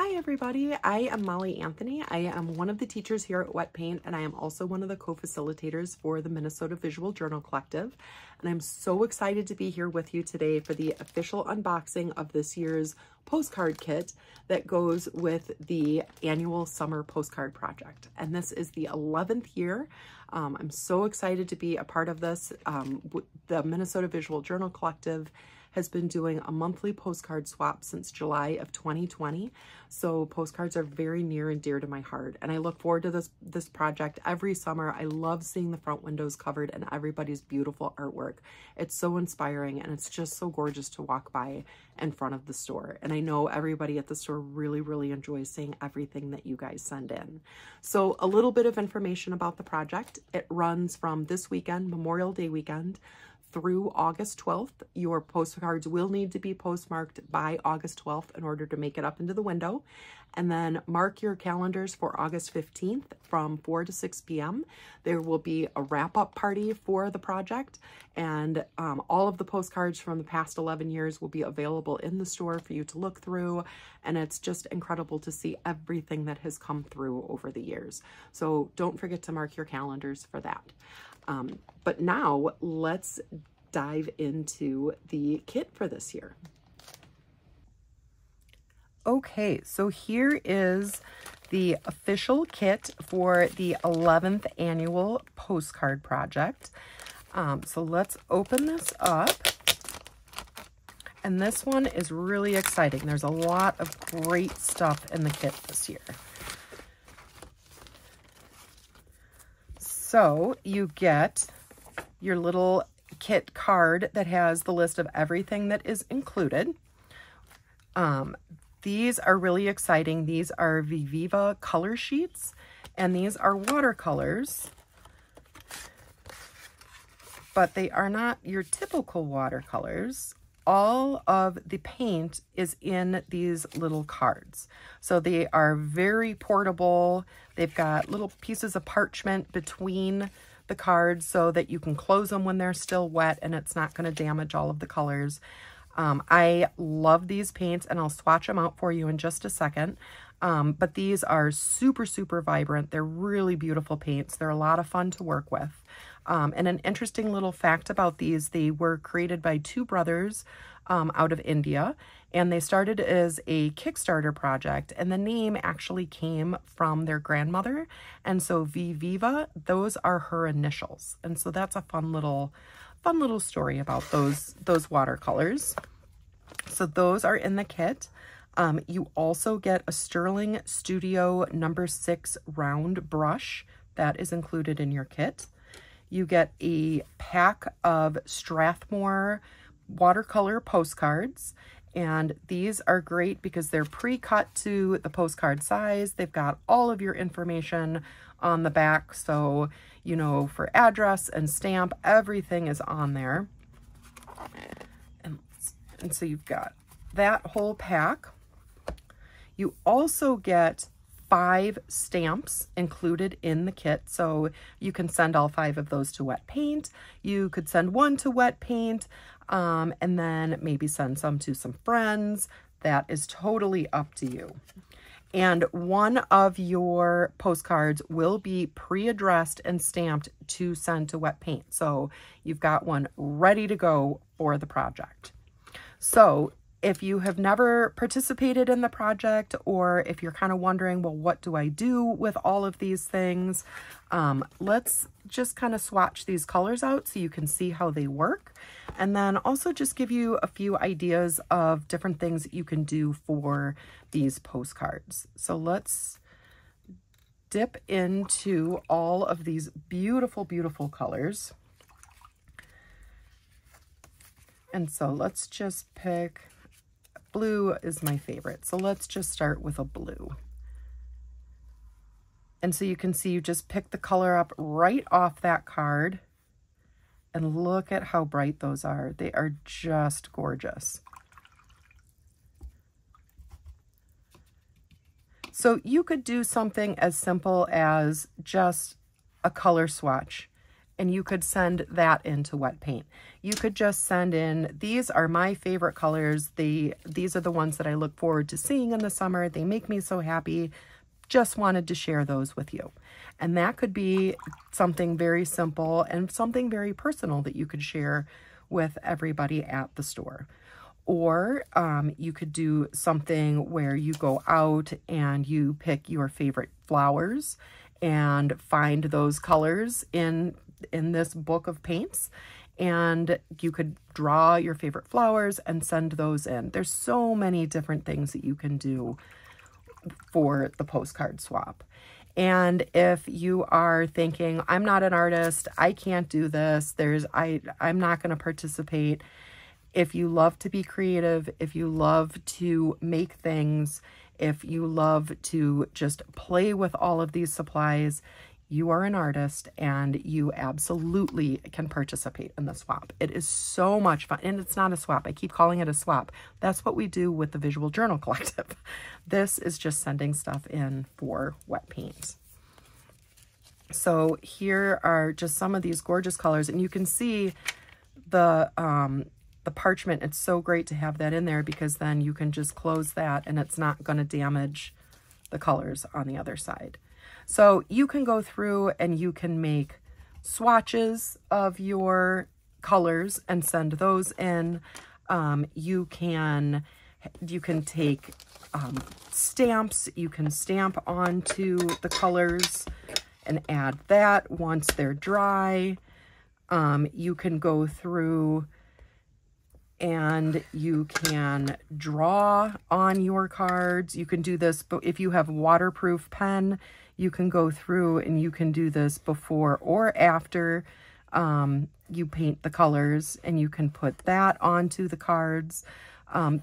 Hi everybody, I am Molly Anthony. I am one of the teachers here at Wet Paint, and I am also one of the co-facilitators for the Minnesota Visual Journal Collective. And I'm so excited to be here with you today for the official unboxing of this year's postcard kit that goes with the annual summer postcard project. And this is the 11th year. I'm so excited to be a part of this. The Minnesota Visual Journal Collective has been doing a monthly postcard swap since July of 2020. So postcards are very near and dear to my heart. And I look forward to this project every summer. I love seeing the front windows covered and everybody's beautiful artwork. It's so inspiring and it's just so gorgeous to walk by in front of the store. And I know everybody at the store really enjoys seeing everything that you guys send in. So a little bit of information about the project. It runs from this weekend, Memorial Day weekend, through August 12th. Your postcards will need to be postmarked by August 12th in order to make it up into the window. And then mark your calendars for August 15th from 4 to 6 p.m. There will be a wrap-up party for the project, and all of the postcards from the past 11 years will be available in the store for you to look through. And it's just incredible to see everything that has come through over the years. So don't forget to mark your calendars for that. But now let's dive into the kit for this year. Okay, so here is the official kit for the 11th annual postcard project. So let's open this up. And this one is really exciting. There's a lot of great stuff in the kit this year. So you get your little kit card that has the list of everything that is included. These are really exciting. These are Viviva color sheets, and these are watercolors, but they are not your typical watercolors. All of the paint is in these little cards. So they are very portable. They've got little pieces of parchment between the cards so that you can close them when they're still wet and it's not going to damage all of the colors. I love these paints, and I'll swatch them out for you in just a second. But these are super vibrant. They're really beautiful paints. They're a lot of fun to work with. And an interesting little fact about these, they were created by two brothers out of India, and they started as a Kickstarter project, and the name actually came from their grandmother. And so Viviva, those are her initials. And so that's a fun little story about those watercolors. So those are in the kit. You also get a Sterling Studio No. 6 round brush that is included in your kit. You get a pack of Strathmore watercolor postcards, and these are great because they're pre-cut to the postcard size. They've got all of your information on the back, so you know, for address and stamp, everything is on there. And so you've got that whole pack. You also get 5 stamps included in the kit, so you can send all 5 of those to Wet Paint. You could send one to Wet Paint, and then maybe send some to some friends. That is totally up to you. And one of your postcards will be pre-addressed and stamped to send to Wet Paint. So you've got one ready to go for the project. So if you have never participated in the project, or if you're kind of wondering, well, what do I do with all of these things? Let's just kind of swatch these colors out so you can see how they work. And then also just give you a few ideas of different things that you can do for these postcards. So let's dip into all of these beautiful colors. And so let's just pick, blue is my favorite. So let's just start with a blue. And so you can see you just pick the color up right off that card, and look at how bright those are. They are just gorgeous. So you could do something as simple as just a color swatch and you could send that into wet paint. You could just send in, these are my favorite colors. These are the ones that I look forward to seeing in the summer. They make me so happy. Just wanted to share those with you. And that could be something very simple and something very personal that you could share with everybody at the store. Or you could do something where you go out and you pick your favorite flowers and find those colors in this book of paints, and you could draw your favorite flowers and send those in. There's so many different things that you can do for the postcard swap. And if you are thinking, I'm not an artist, I can't do this, I'm not going to participate. If you love to be creative, if you love to make things, if you love to just play with all of these supplies, you are an artist and you absolutely can participate in the swap. It is so much fun. And it's not a swap. I keep calling it a swap. That's what we do with the Visual Journal Collective. This is just sending stuff in for wet paint. So here are just some of these gorgeous colors, and you can see the parchment. It's so great to have that in there because then you can just close that and it's not going to damage the colors on the other side. So you can go through and you can make swatches of your colors and send those in. You can take stamps. You can stamp onto the colors and add that once they're dry. You can go through and you can draw on your cards. You can do this, but if you have waterproof pen, you can go through and you can do this before or after you paint the colors, and you can put that onto the cards.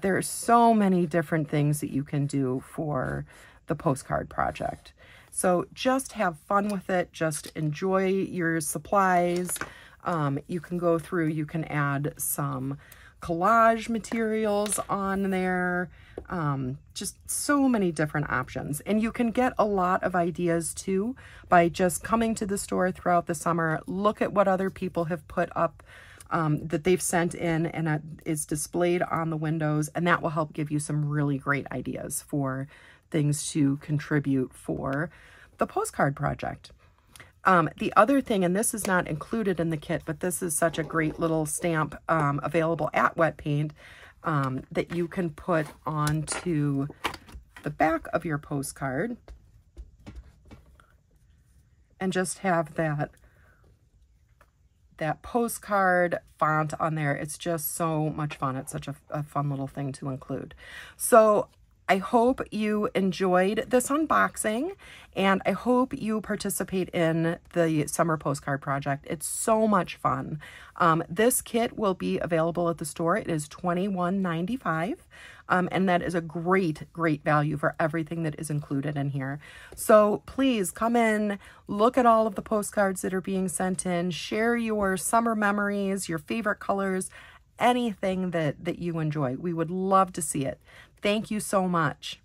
There are so many different things that you can do for the postcard project. So just have fun with it. Just enjoy your supplies. You can go through, you can add some collage materials on there, just so many different options. And you can get a lot of ideas too by just coming to the store throughout the summer. Look at what other people have put up that they've sent in, and is displayed on the windows, and that will help give you some really great ideas for things to contribute for the postcard project. The other thing, and this is not included in the kit, but this is such a great little stamp available at Wet Paint that you can put onto the back of your postcard and just have that postcard font on there. It's just so much fun. It's such a fun little thing to include. So I hope you enjoyed this unboxing, and I hope you participate in the summer postcard project. It's so much fun. This kit will be available at the store. It is $21.95, and that is a great, great value for everything that is included in here. So please come in, look at all of the postcards that are being sent in, share your summer memories, your favorite colors, anything that you enjoy. We would love to see it. Thank you so much.